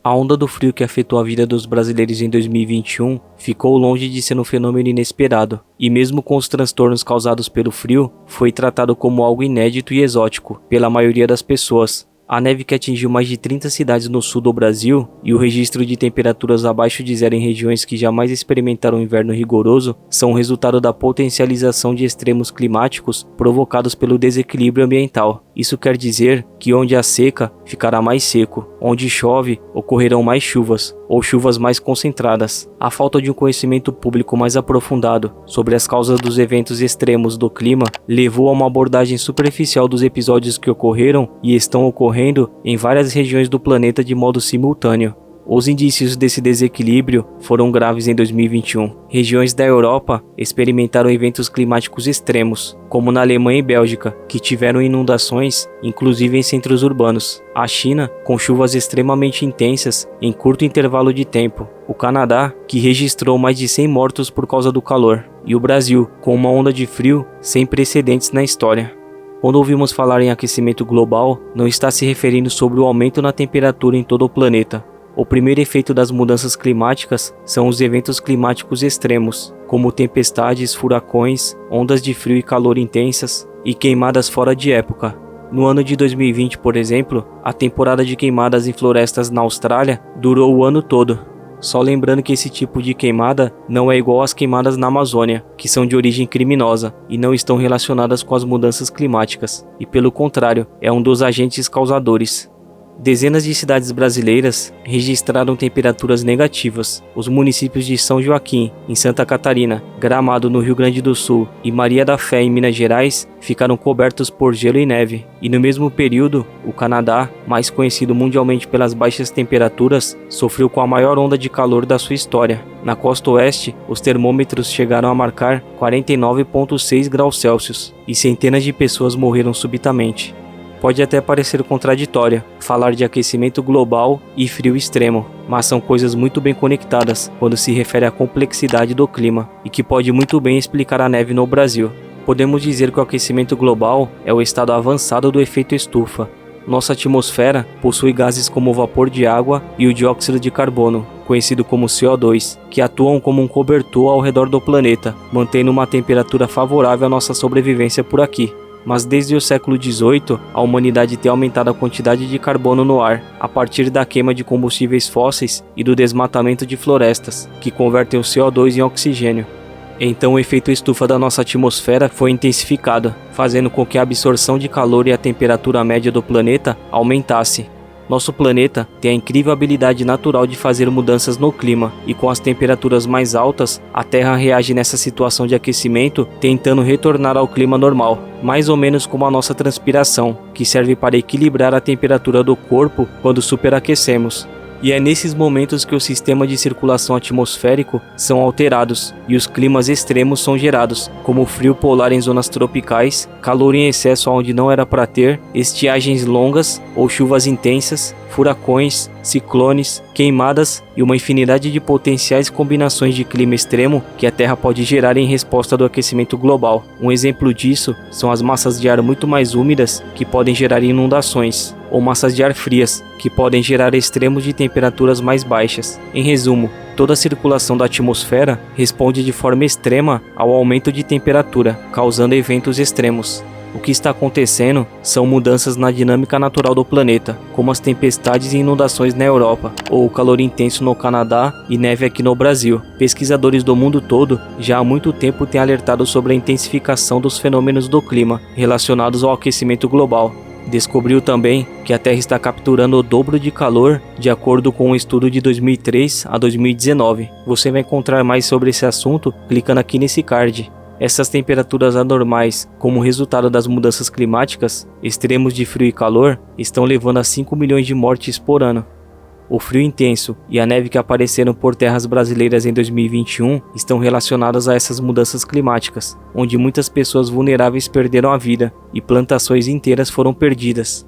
A onda do frio que afetou a vida dos brasileiros em 2021 ficou longe de ser um fenômeno inesperado, e mesmo com os transtornos causados pelo frio, foi tratado como algo inédito e exótico pela maioria das pessoas. A neve que atingiu mais de 30 cidades no sul do Brasil e o registro de temperaturas abaixo de zero em regiões que jamais experimentaram um inverno rigoroso são o resultado da potencialização de extremos climáticos provocados pelo desequilíbrio ambiental. Isso quer dizer que onde há seca, ficará mais seco, onde chove, ocorrerão mais chuvas, ou chuvas mais concentradas. A falta de um conhecimento público mais aprofundado sobre as causas dos eventos extremos do clima levou a uma abordagem superficial dos episódios que ocorreram e estão ocorrendo em várias regiões do planeta de modo simultâneo. Os indícios desse desequilíbrio foram graves em 2021. Regiões da Europa experimentaram eventos climáticos extremos, como na Alemanha e Bélgica, que tiveram inundações, inclusive em centros urbanos. A China, com chuvas extremamente intensas em curto intervalo de tempo. O Canadá, que registrou mais de 100 mortos por causa do calor. E o Brasil, com uma onda de frio sem precedentes na história. Quando ouvimos falar em aquecimento global, não está se referindo sobre o aumento na temperatura em todo o planeta. O primeiro efeito das mudanças climáticas são os eventos climáticos extremos, como tempestades, furacões, ondas de frio e calor intensas e queimadas fora de época. No ano de 2020, por exemplo, a temporada de queimadas em florestas na Austrália durou o ano todo. Só lembrando que esse tipo de queimada não é igual às queimadas na Amazônia, que são de origem criminosa e não estão relacionadas com as mudanças climáticas, e pelo contrário, é um dos agentes causadores. Dezenas de cidades brasileiras registraram temperaturas negativas. Os municípios de São Joaquim, em Santa Catarina, Gramado, no Rio Grande do Sul, e Maria da Fé, em Minas Gerais, ficaram cobertos por gelo e neve. E no mesmo período, o Canadá, mais conhecido mundialmente pelas baixas temperaturas, sofreu com a maior onda de calor da sua história. Na costa oeste, os termômetros chegaram a marcar 49,6 graus Celsius, e centenas de pessoas morreram subitamente. Pode até parecer contraditório falar de aquecimento global e frio extremo, mas são coisas muito bem conectadas quando se refere à complexidade do clima e que pode muito bem explicar a neve no Brasil. Podemos dizer que o aquecimento global é o estado avançado do efeito estufa. Nossa atmosfera possui gases como o vapor de água e o dióxido de carbono, conhecido como CO2, que atuam como um cobertor ao redor do planeta, mantendo uma temperatura favorável à nossa sobrevivência por aqui. Mas desde o século XVIII, a humanidade tem aumentado a quantidade de carbono no ar, a partir da queima de combustíveis fósseis e do desmatamento de florestas, que convertem o CO2 em oxigênio. Então o efeito estufa da nossa atmosfera foi intensificado, fazendo com que a absorção de calor e a temperatura média do planeta aumentasse. Nosso planeta tem a incrível habilidade natural de fazer mudanças no clima, e com as temperaturas mais altas, a Terra reage nessa situação de aquecimento, tentando retornar ao clima normal, mais ou menos como a nossa transpiração, que serve para equilibrar a temperatura do corpo quando superaquecemos. E é nesses momentos que o sistema de circulação atmosférico são alterados e os climas extremos são gerados, como frio polar em zonas tropicais, calor em excesso onde não era para ter, estiagens longas ou chuvas intensas, furacões, ciclones, queimadas e uma infinidade de potenciais combinações de clima extremo que a Terra pode gerar em resposta do aquecimento global. Um exemplo disso são as massas de ar muito mais úmidas que podem gerar inundações, ou massas de ar frias que podem gerar extremos de temperaturas mais baixas. Em resumo, toda a circulação da atmosfera responde de forma extrema ao aumento de temperatura, causando eventos extremos. O que está acontecendo são mudanças na dinâmica natural do planeta, como as tempestades e inundações na Europa, ou o calor intenso no Canadá e neve aqui no Brasil. Pesquisadores do mundo todo já há muito tempo têm alertado sobre a intensificação dos fenômenos do clima relacionados ao aquecimento global. Descobriu também que a Terra está capturando o dobro de calor, de acordo com um estudo de 2003 a 2019. Você vai encontrar mais sobre esse assunto clicando aqui nesse card. Essas temperaturas anormais, como resultado das mudanças climáticas, extremos de frio e calor, estão levando a 5 milhões de mortes por ano. O frio intenso e a neve que apareceram por terras brasileiras em 2021 estão relacionadas a essas mudanças climáticas, onde muitas pessoas vulneráveis perderam a vida e plantações inteiras foram perdidas.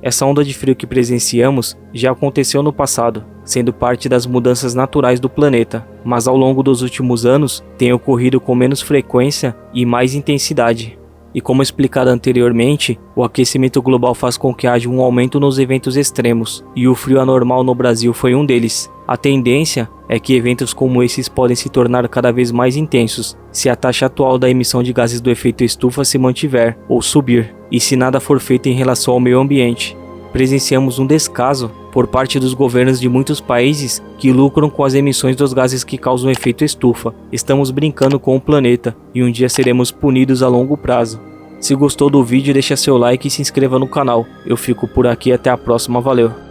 Essa onda de frio que presenciamos já aconteceu no passado, sendo parte das mudanças naturais do planeta, mas ao longo dos últimos anos tem ocorrido com menos frequência e mais intensidade. E como explicado anteriormente, o aquecimento global faz com que haja um aumento nos eventos extremos, e o frio anormal no Brasil foi um deles. A tendência é que eventos como esses podem se tornar cada vez mais intensos, se a taxa atual da emissão de gases do efeito estufa se mantiver ou subir, e se nada for feito em relação ao meio ambiente. Presenciamos um descaso por parte dos governos de muitos países que lucram com as emissões dos gases que causam efeito estufa. Estamos brincando com o planeta e um dia seremos punidos a longo prazo. Se gostou do vídeo, deixa seu like e se inscreva no canal. Eu fico por aqui, até a próxima, valeu!